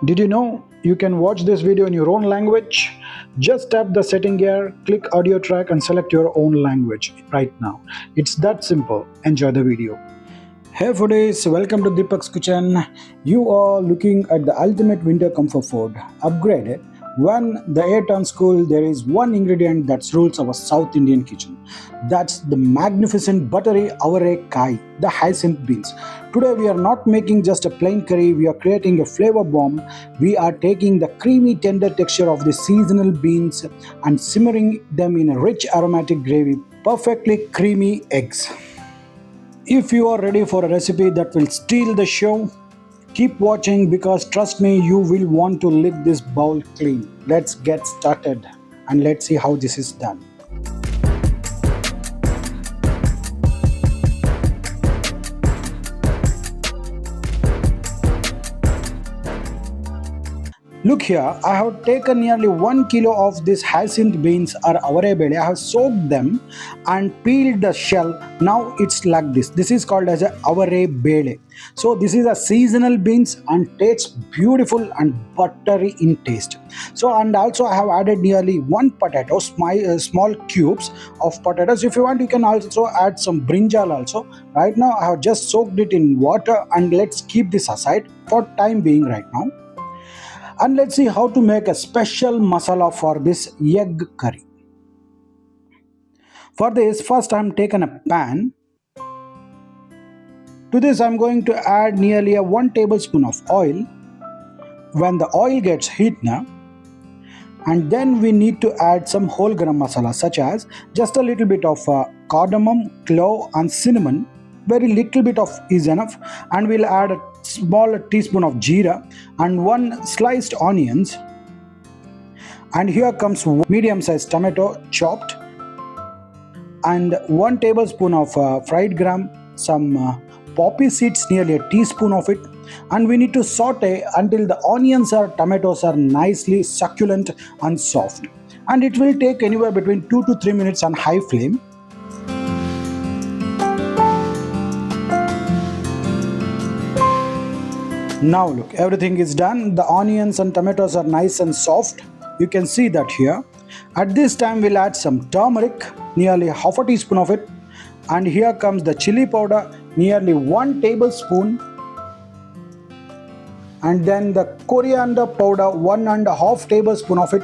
Did you know you can watch this video in your own language? Just tap the setting here, click audio track and select your own language right now. It's that simple. Enjoy the video. Hey foodies, welcome to Deepak's kitchen. You are looking at the ultimate winter comfort food. Upgraded. When the air turns cool, there is one ingredient that rules our South Indian kitchen. That's the magnificent buttery Avarekai, the Hyacinth beans. Today we are not making just a plain curry, we are creating a flavor bomb. We are taking the creamy tender texture of the seasonal beans and simmering them in a rich aromatic gravy, perfectly creamy eggs. If you are ready for a recipe that will steal the show, keep watching because trust me, you will want to lick this bowl clean. Let's get started and let's see how this is done. Look here, I have taken nearly 1 kilo of these hyacinth beans or Avarebele. I have soaked them and peeled the shell. Now it's like this. This is called as a Avarebele. So this is a seasonal beans and tastes beautiful and buttery in taste. So and also I have added nearly 1 potato, small cubes of potatoes. If you want, you can also add some brinjal also. Right now I have just soaked it in water and let's keep this aside for time being right now. And let's see how to make a special masala for this egg curry. For this, first I am taken a pan. To this I am going to add nearly 1 tablespoon of oil. When the oil gets heat now, and then we need to add some whole garam masala such as just a little bit of cardamom, clove and cinnamon. Very little bit of is enough, and we'll add a small teaspoon of jeera and 1 sliced onions, and here comes medium sized tomato chopped, and 1 tablespoon of fried gram, some poppy seeds, nearly a teaspoon of it, and we need to saute until the onions or tomatoes are nicely succulent and soft, and it will take anywhere between 2 to 3 minutes on high flame. Now look, everything is done. The onions and tomatoes are nice and soft. You can see that here. At this time we'll add some turmeric, nearly half a teaspoon of it. And here comes the chili powder, nearly 1 tablespoon. And then the coriander powder, 1.5 tablespoon of it.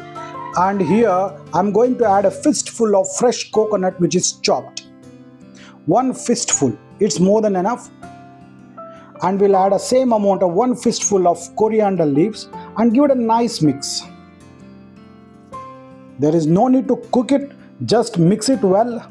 And here I'm going to add a fistful of fresh coconut which is chopped. 1 fistful, it's more than enough. And we'll add a same amount of 1 fistful of coriander leaves and give it a nice mix. There is no need to cook it, just mix it well.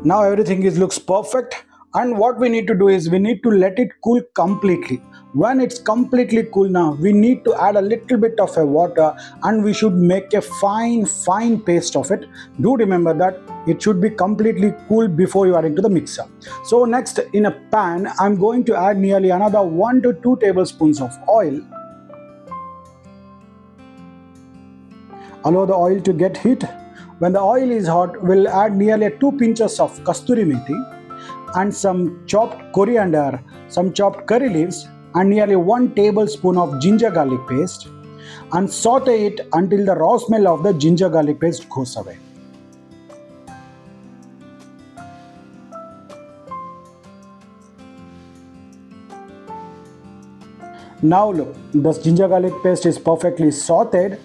Now everything looks perfect, and what we need to do is we need to let it cool completely. When it's completely cool now, we need to add a little bit of water and we should make a fine paste of it. Do remember that it should be completely cool before you add into the mixer. So next, in a pan, I'm going to add nearly another 1 to 2 tablespoons of oil. Allow the oil to get heat. When the oil is hot, we'll add nearly 2 pinches of kasturi methi and some chopped coriander, some chopped curry leaves, and nearly 1 tablespoon of ginger garlic paste, and saute it until the raw smell of the ginger garlic paste goes away. Now look, the ginger garlic paste is perfectly sauteed.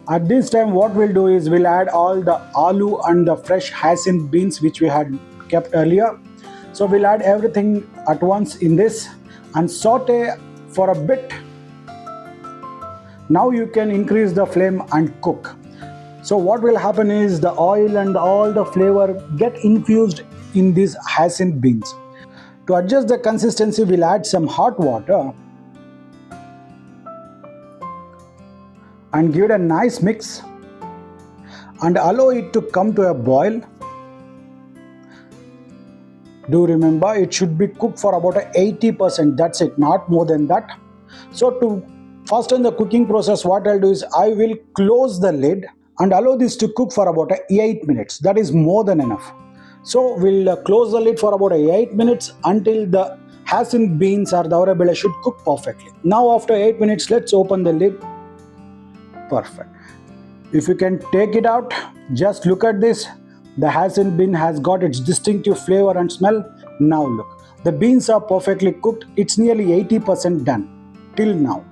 At this time what we'll do is we'll add all the aloo and the fresh hyacinth beans which we had kept earlier. So we'll add everything at once in this and saute for a bit. Now you can increase the flame and cook. So what will happen is the oil and all the flavor get infused in these hyacinth beans. To adjust the consistency, we'll add some hot water and give it a nice mix and allow it to come to a boil. Do remember, it should be cooked for about 80%, that's it, not more than that. So to fasten the cooking process, what I'll do is I will close the lid and allow this to cook for about 8 minutes. That is more than enough. So we'll close the lid for about 8 minutes until the hyacinth beans or the Avarebele should cook perfectly. Now after 8 minutes, let's open the lid. Perfect. If you can take it out, just look at this. The hyacinth bean has got its distinctive flavor and smell. Now look, the beans are perfectly cooked. It's nearly 80% done till now.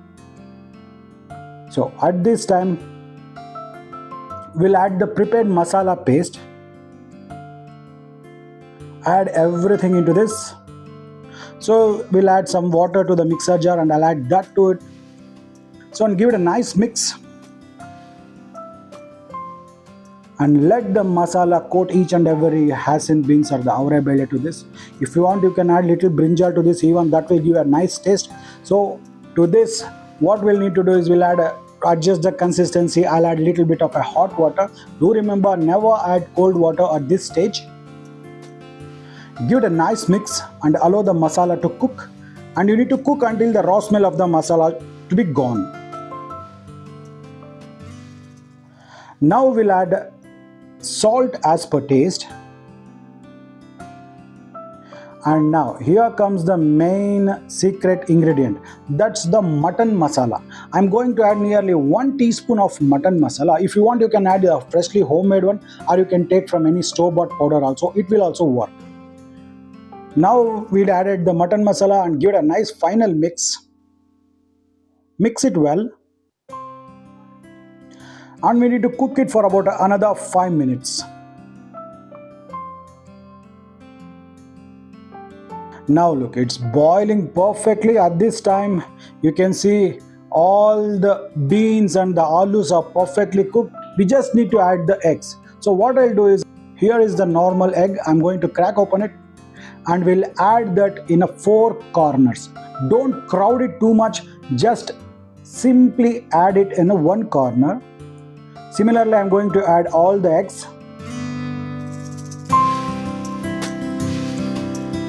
So at this time, we'll add the prepared masala paste. Add everything into this. So we'll add some water to the mixer jar and I'll add that to it. So and give it a nice mix. And let the masala coat each and every hyacinth beans or the Avarebele to this. If you want, you can add little brinjal to this, even that will give a nice taste. So to this, what we'll need to do is we'll adjust the consistency. I'll add a little bit of a hot water. Do remember, never add cold water at this stage. Give it a nice mix and allow the masala to cook. And you need to cook until the raw smell of the masala to be gone. Now we'll add salt as per taste. And now here comes the main secret ingredient. That's the mutton masala. I'm going to add nearly 1 teaspoon of mutton masala. If you want, you can add a freshly homemade one, or you can take from any store-bought powder also. It will also work. Now we've added the mutton masala and give it a nice final mix. Mix it well. And we need to cook it for about another 5 minutes. Now look, it's boiling perfectly. At this time, you can see all the beans and the alus are perfectly cooked. We just need to add the eggs. So what I'll do is, here is the normal egg. I'm going to crack open it and we'll add that in 4 corners. Don't crowd it too much. Just simply add it in one corner. Similarly, I'm going to add all the eggs.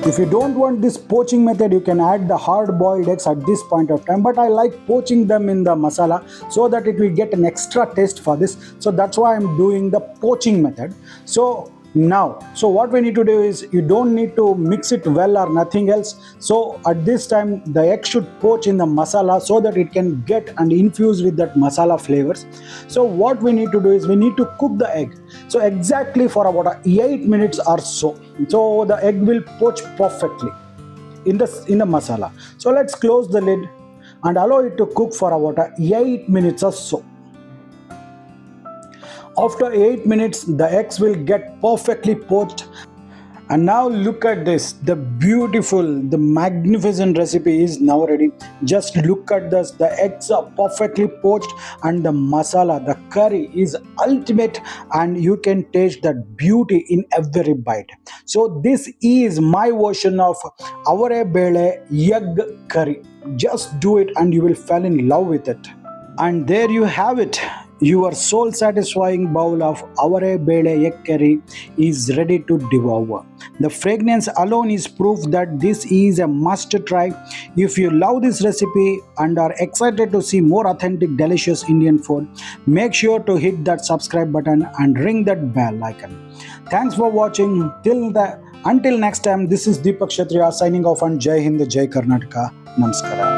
If you don't want this poaching method, you can add the hard-boiled eggs at this point of time. But I like poaching them in the masala so that it will get an extra taste for this. So that's why I'm doing the poaching method. So what we need to do is, you don't need to mix it well or nothing else. So at this time, the egg should poach in the masala so that it can get and infuse with that masala flavors. So what we need to do is, we need to cook the egg. So exactly for about 8 minutes or so. So the egg will poach perfectly in the masala. So let's close the lid and allow it to cook for about 8 minutes or so. After 8 minutes, the eggs will get perfectly poached. And now look at this. The beautiful, the magnificent recipe is now ready. Just look at this. The eggs are perfectly poached and the masala, the curry is ultimate, and you can taste that beauty in every bite. So this is my version of Avarebele egg curry. Just do it and you will fall in love with it. And there you have it. Your soul-satisfying bowl of Avarebele egg curry is ready to devour. The fragrance alone is proof that this is a must-try. If you love this recipe and are excited to see more authentic, delicious Indian food, make sure to hit that subscribe button and ring that bell icon. Thanks for watching. Until next time, this is Deepak Kshatriya signing off, and Jai Hind, Jai Karnataka. Namaskara.